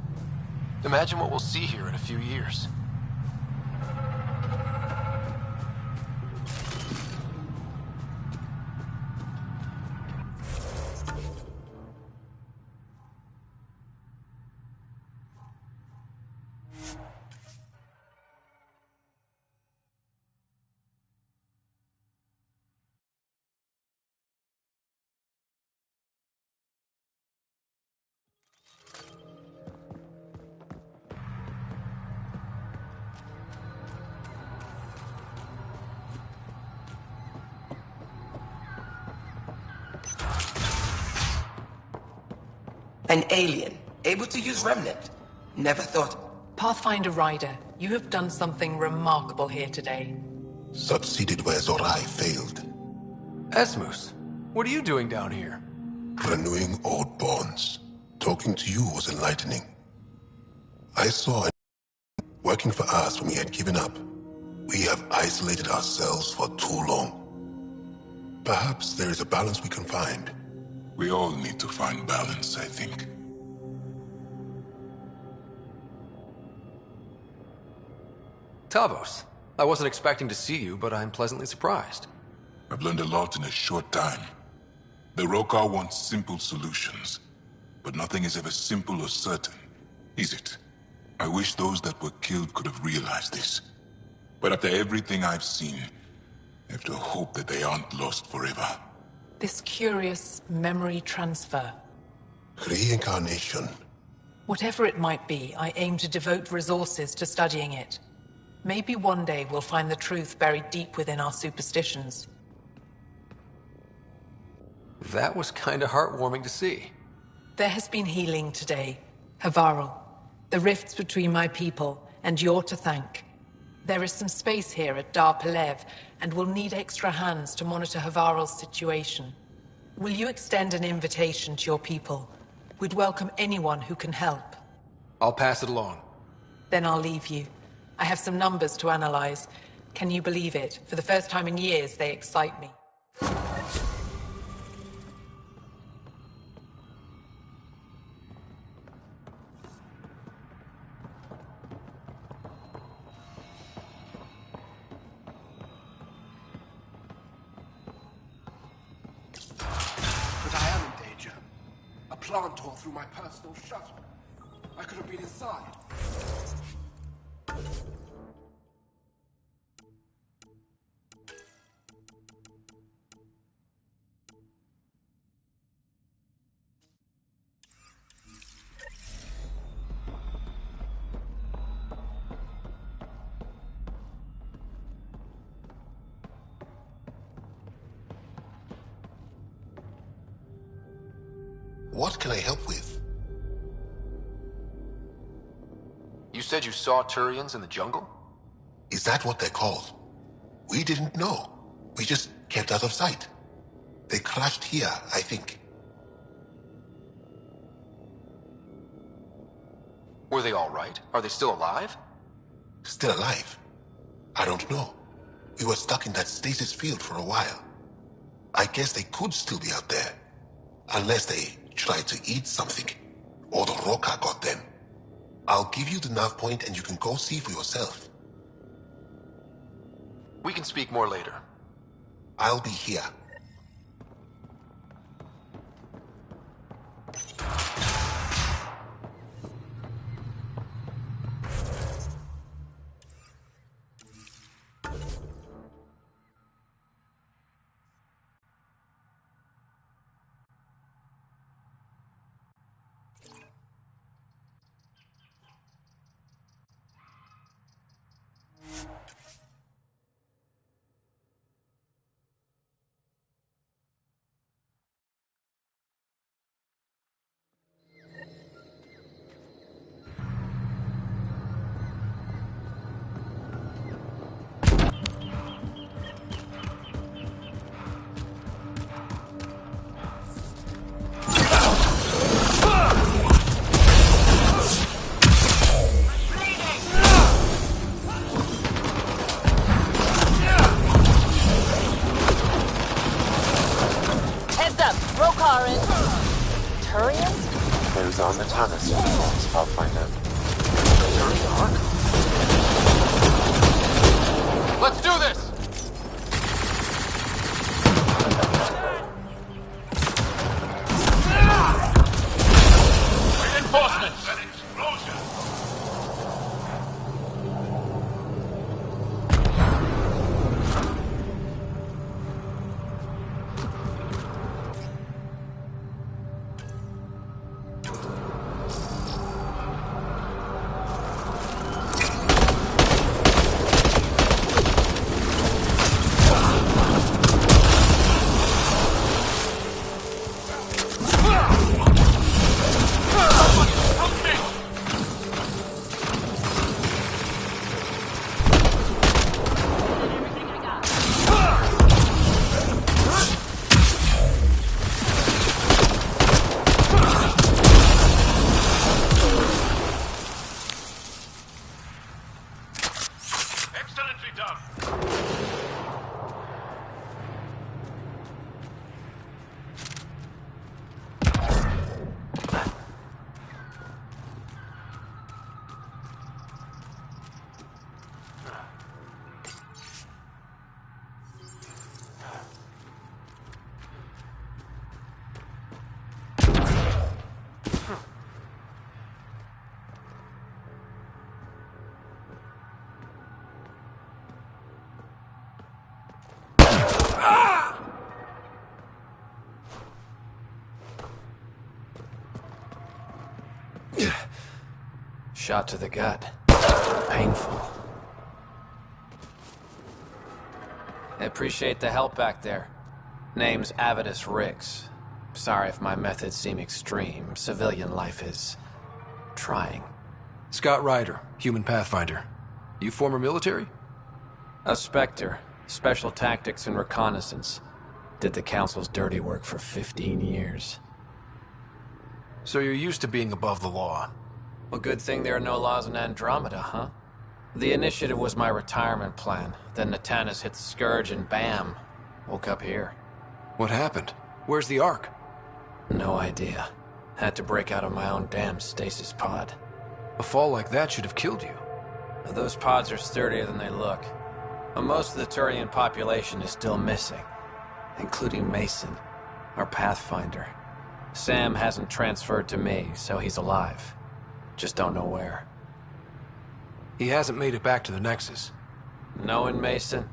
Imagine what we'll see here in a few years. An alien, able to use Remnant. Never thought. Pathfinder Ryder, you have done something remarkable here today. Succeeded where Zorai failed. Esmus, what are you doing down here? Renewing old bonds. Talking to you was enlightening. I saw working for us when we had given up. We have isolated ourselves for too long. Perhaps there is a balance we can find. We all need to find balance, I think. Tavos, I wasn't expecting to see you, but I'm pleasantly surprised. I've learned a lot in a short time. The Rokar want simple solutions, but nothing is ever simple or certain, is it? I wish those that were killed could have realized this. But after everything I've seen, I have to hope that they aren't lost forever. This curious memory transfer. Reincarnation. Whatever it might be, I aim to devote resources to studying it. Maybe one day we'll find the truth buried deep within our superstitions. That was kinda heartwarming to see. There has been healing today. Harvarl. The rifts between my people, and you're to thank. There is some space here at Dar Pelev, and we'll need extra hands to monitor Harvarl's situation. Will you extend an invitation to your people? We'd welcome anyone who can help. I'll pass it along. Then I'll leave you. I have some numbers to analyze. Can you believe it? For the first time in years, they excite me. But I am in danger. A plant tore through my personal shuttle. I could have been inside. What can I help with? You said you saw Turians in the jungle? Is that what they're called? We didn't know. We just kept out of sight. They crashed here, I think. Were they all right? Are they still alive? Still alive? I don't know. We were stuck in that stasis field for a while. I guess they could still be out there. Unless they tried to eat something. Or the rocker got them. I'll give you the nav point and you can go see for yourself. We can speak more later. I'll be here. Those are Natanus uniforms, Pathfinder. Let's do this! Reinforcements! An explosion! Shot to the gut. Painful. I appreciate the help back there. Name's Avidus Rix. Sorry if my methods seem extreme. Civilian life is trying. Scott Ryder, human pathfinder. You former military? A Spectre. Special tactics and reconnaissance. Did the Council's dirty work for 15 years. So you're used to being above the law. Well, good thing there are no laws in Andromeda, huh? The initiative was my retirement plan. Then Natanus hit the Scourge and bam, woke up here. What happened? Where's the Ark? No idea. Had to break out of my own damn stasis pod. A fall like that should have killed you. Those pods are sturdier than they look. But most of the Turian population is still missing, including Mason, our pathfinder. Sam hasn't transferred to me, so he's alive. Just don't know where. He hasn't made it back to the Nexus. Knowing Mason,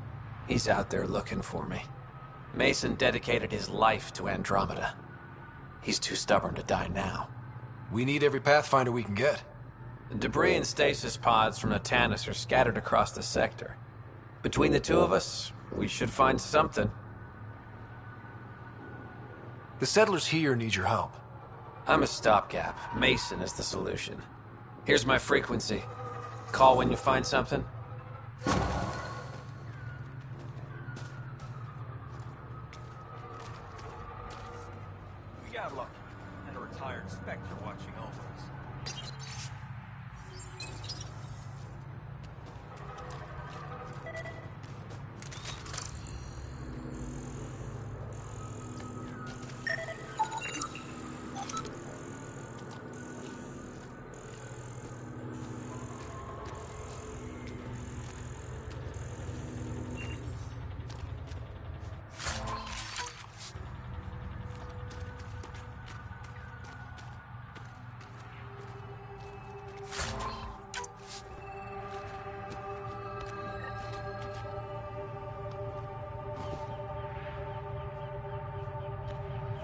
he's out there looking for me. Mason dedicated his life to Andromeda. He's too stubborn to die now. We need every Pathfinder we can get. The debris and stasis pods from Natanus are scattered across the sector. Between the two of us, we should find something. The settlers here need your help. I'm a stopgap. Mason is the solution. Here's my frequency. Call when you find something. We got lucky. And a retired Spectre watching over us.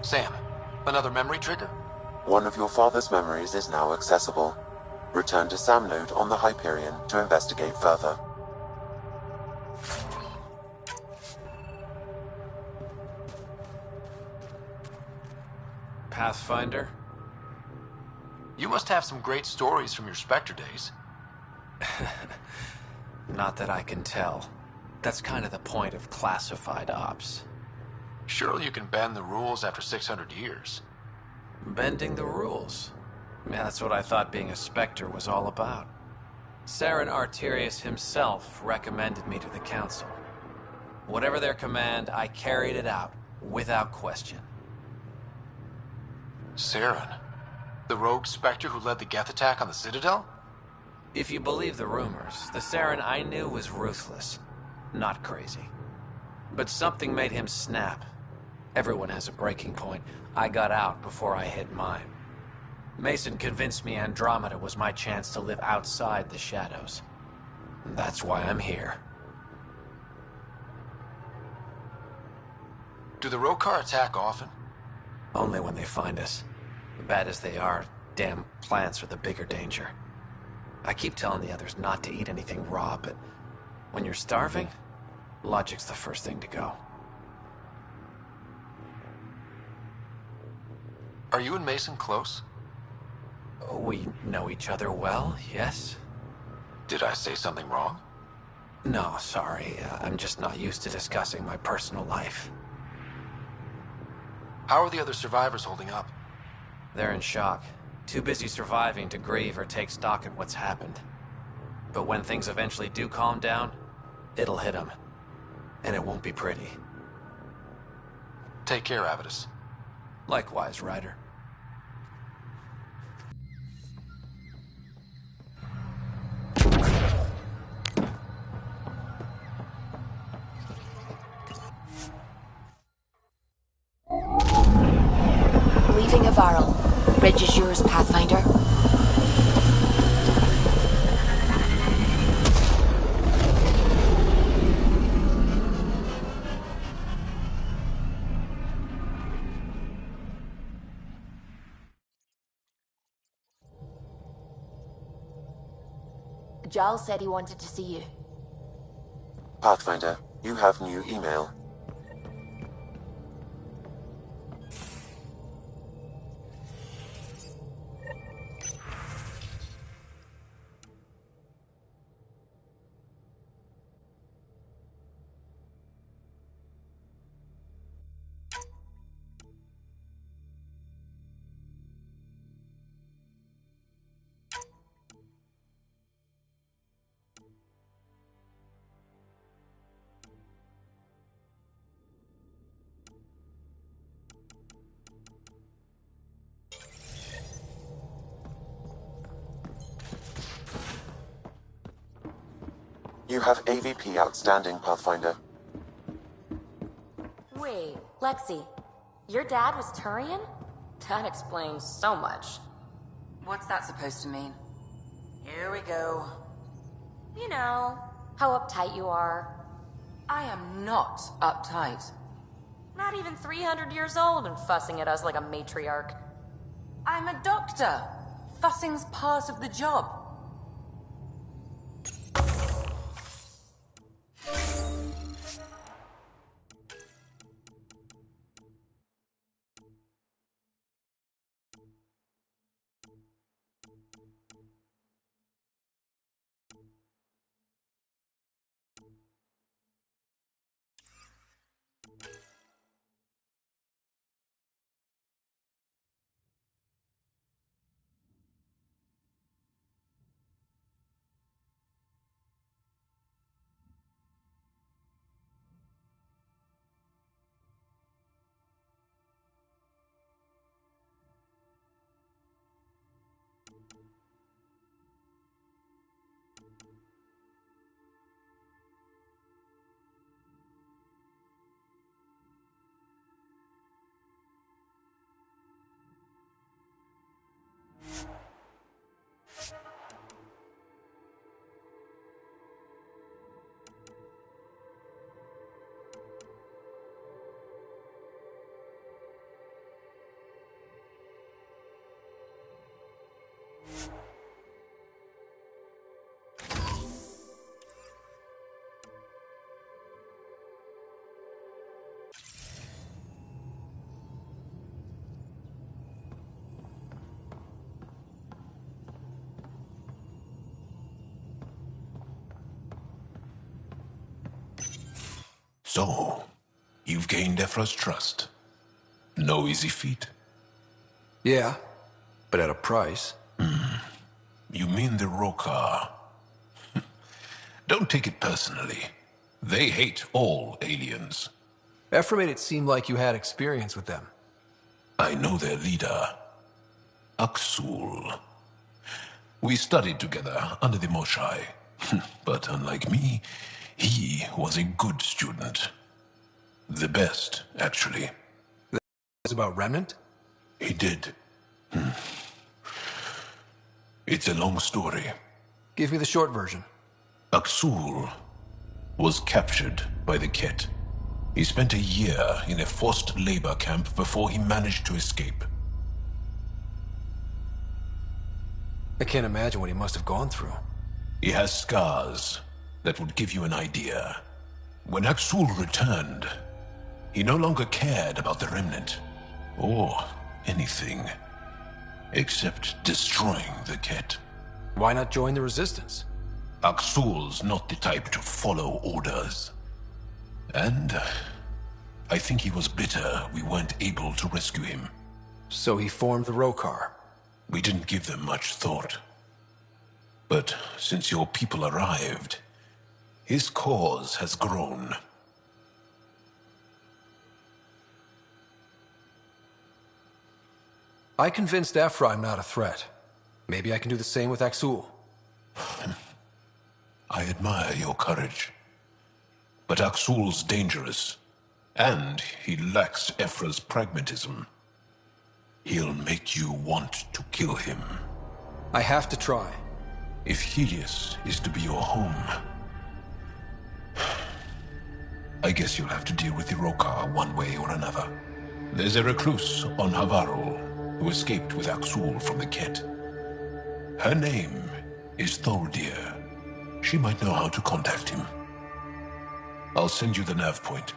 Sam, another memory trigger? One of your father's memories is now accessible. Return to Sam Node on the Hyperion to investigate further. Pathfinder? You must have some great stories from your Spectre days. Not that I can tell. That's kind of the point of classified ops. Surely you can bend the rules after 600 years. Bending the rules? Yeah, that's what I thought being a Spectre was all about. Saren Arterius himself recommended me to the Council. Whatever their command, I carried it out, without question. Saren? The rogue Spectre who led the Geth attack on the Citadel? If you believe the rumors, the Saren I knew was ruthless, not crazy. But something made him snap. Everyone has a breaking point. I got out before I hit mine. Mason convinced me Andromeda was my chance to live outside the shadows. That's why I'm here. Do the Rokar attack often? Only when they find us. Bad as they are, damn plants are the bigger danger. I keep telling the others not to eat anything raw, but when you're starving, logic's the first thing to go. Are you and Mason close? We know each other well, yes. Did I say something wrong? No, sorry. I'm just not used to discussing my personal life. How are the other survivors holding up? They're in shock. Too busy surviving to grieve or take stock in what's happened. But when things eventually do calm down, it'll hit them. And it won't be pretty. Take care, Avidus. Likewise, Ryder. Leaving Harvarl. Bridge is yours, Pathfinder. Giles said he wanted to see you. Pathfinder, you have new email. You have AVP outstanding, Pathfinder. Wait, Lexi, your dad was Turian? That explains so much. What's that supposed to mean? Here we go. You know, how uptight you are. I am not uptight. Not even 300 years old and fussing at us like a matriarch. I'm a doctor. Fussing's part of the job. So, you've gained Ephra's trust. No easy feat. Yeah, but at a price. You mean the Rokar? Don't take it personally. They hate all aliens. Ephra made it seem like you had experience with them. I know their leader, Aksul. We studied together under the Moshai. But unlike me, he was a good student. The best, actually. It's about Remnant? He did. It's a long story. Give me the short version. Aksul was captured by the Ket. He spent a year in a forced labor camp before he managed to escape. I can't imagine what he must have gone through. He has scars that would give you an idea. When Aksul returned, he no longer cared about the Remnant, or anything, except destroying the Ket. Why not join the Resistance? Aksul's not the type to follow orders. And I think he was bitter we weren't able to rescue him. So he formed the Rokar. We didn't give them much thought. But since your people arrived, his cause has grown. I convinced Ephra I'm not a threat. Maybe I can do the same with Aksul. I admire your courage. But Aksul's dangerous, and he lacks Ephra's pragmatism. He'll make you want to kill him. I have to try. If Helios is to be your home, I guess you'll have to deal with the Rokar one way or another. There's a recluse on Harvarl who escaped with Aksul from the Ket. Her name is Thordir. She might know how to contact him. I'll send you the nav point.